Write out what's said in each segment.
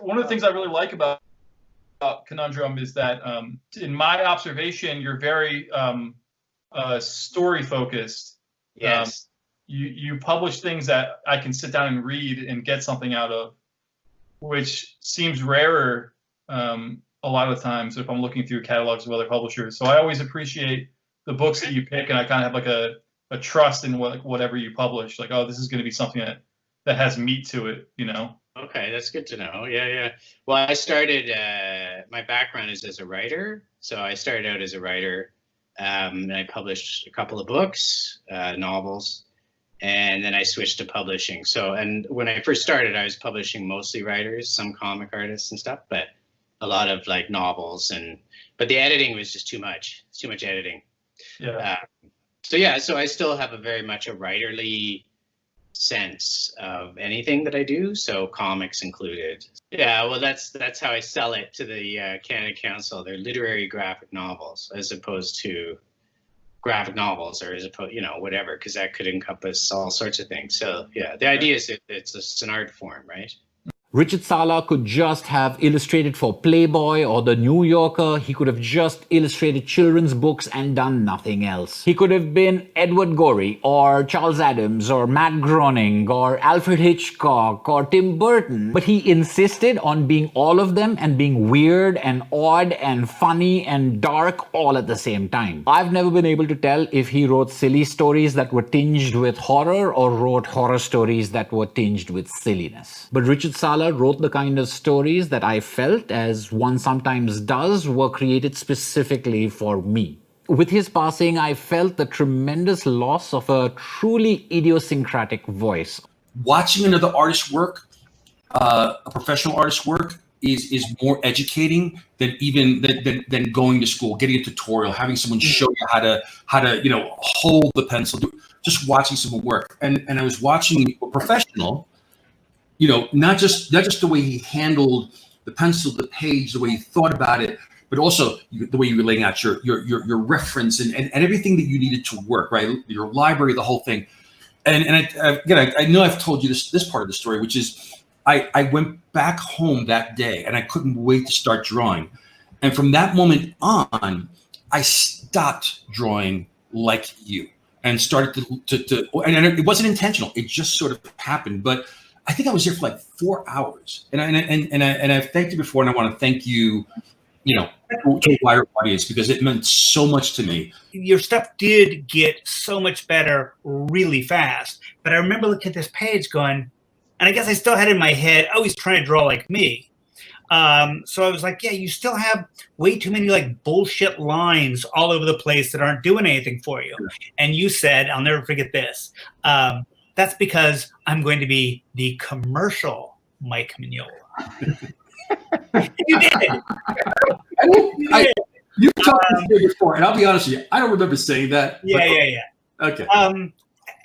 one of the things I really like about Conundrum is that, in my observation, you're very story focused. Yes. You publish things that I can sit down and read and get something out of, which seems rarer a lot of times if I'm looking through catalogs of other publishers. So I always appreciate the books that you pick, and I kind of have like a trust in whatever you publish. Like, oh, this is going to be something that has meat to it, you know? Okay, that's good to know. Yeah. Well, I started, my background is as a writer. So I started out as a writer, and I published a couple of books, novels, and then I switched to publishing. So, and when I first started, I was publishing mostly writers, some comic artists and stuff, but a lot of like novels, but the editing was just too much editing. Yeah. So I still have a very much a writerly sense of anything that I do, so comics included. Yeah, well, that's how I sell it to the Canada Council. They're literary graphic novels as opposed to graphic novels, or as opposed, whatever, because that could encompass all sorts of things. So yeah, the idea is it's an art form, right? Richard Sala could just have illustrated for Playboy or The New Yorker. He could have just illustrated children's books and done nothing else. He could have been Edward Gorey or Charles Addams or Matt Groening or Alfred Hitchcock or Tim Burton. But he insisted on being all of them and being weird and odd and funny and dark all at the same time. I've never been able to tell if he wrote silly stories that were tinged with horror or wrote horror stories that were tinged with silliness. But Richard Sala wrote the kind of stories that I felt, as one sometimes does, were created specifically for me. With his passing, I felt the tremendous loss of a truly idiosyncratic voice. Watching another artist work, a professional artist work, is more educating than than going to school, getting a tutorial, having someone show you how to hold the pencil. Just watching someone work, and I was watching a professional. Not just the way he handled the pencil, the page, the way he thought about it, but also the way you were laying out your reference and everything that you needed to work, right? Your library, the whole thing. And I know I've told you this part of the story, which is I went back home that day and I couldn't wait to start drawing. And from that moment on, I stopped drawing like you and started to and it wasn't intentional. It just sort of happened. But I think I was there for like 4 hours, and I've thanked you before, and I want to thank you, to a wider audience, because it meant so much to me. Your stuff did get so much better really fast, but I remember looking at this page going, and I guess I still had in my head, oh, he's trying to draw like me. So I was like, yeah, you still have way too many like bullshit lines all over the place that aren't doing anything for you. And you said, I'll never forget this. That's because I'm going to be the commercial Mike Mignola. You did. You've talked before, and I'll be honest with you, I don't remember saying that. Yeah. Okay.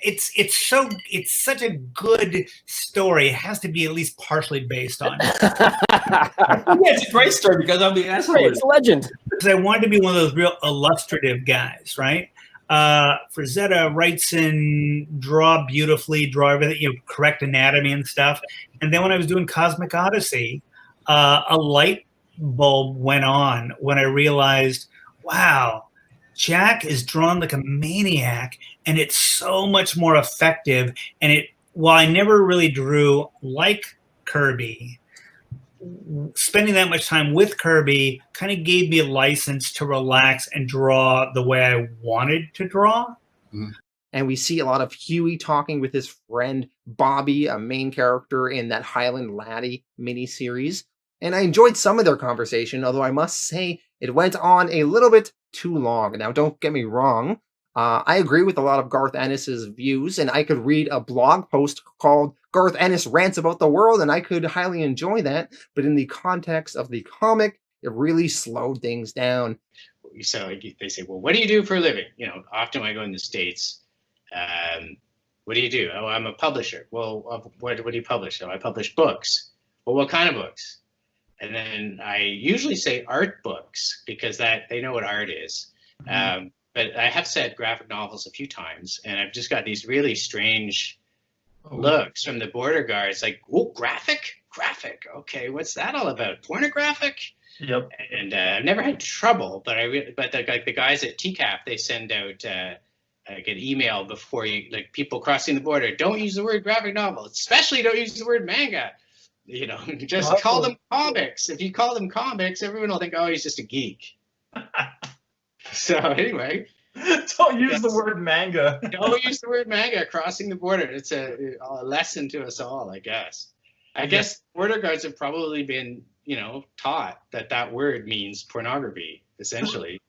It's such a good story. It has to be at least partially based on it. Yeah, it's a great story because I'm the asshole. It's a legend. Because I wanted to be one of those real illustrative guys, right? Frazetta writes in, draw beautifully, draw everything, correct anatomy and stuff. And then when I was doing Cosmic Odyssey, a light bulb went on when I realized, wow, Jack is drawn like a maniac, and it's so much more effective. And while I never really drew like Kirby, spending that much time with Kirby kind of gave me a license to relax and draw the way I wanted to draw. And we see a lot of Huey talking with his friend Bobby, a main character in that Highland Laddie miniseries. And I enjoyed some of their conversation, although I must say it went on a little bit too long. Now, don't get me wrong. I agree with a lot of Garth Ennis's views, and I could read a blog post called Garth Ennis Rants About the World, and I could highly enjoy that. But in the context of the comic, it really slowed things down. So they say, well, what do you do for a living? Often when I go in the States, what do you do? Oh, I'm a publisher. Well, what do you publish? Oh, I publish books. Well, what kind of books? And then I usually say art books, because they know what art is. But I have said graphic novels a few times, and I've just got these really strange looks from the border guards, like, oh, graphic? graphic. Okay, what's that all about? Pornographic? Yep. And I've never had trouble, but the guys at TCAP, they send out like an email before you, like people crossing the border, don't use the word graphic novel, especially don't use the word manga. You know, just call them comics. If you call them comics, everyone will think, oh, he's just a geek. So anyway. Don't use the word manga. Don't use the word manga crossing the border. It's a lesson to us all, I guess. I guess border guards have probably been, taught that word means pornography, essentially.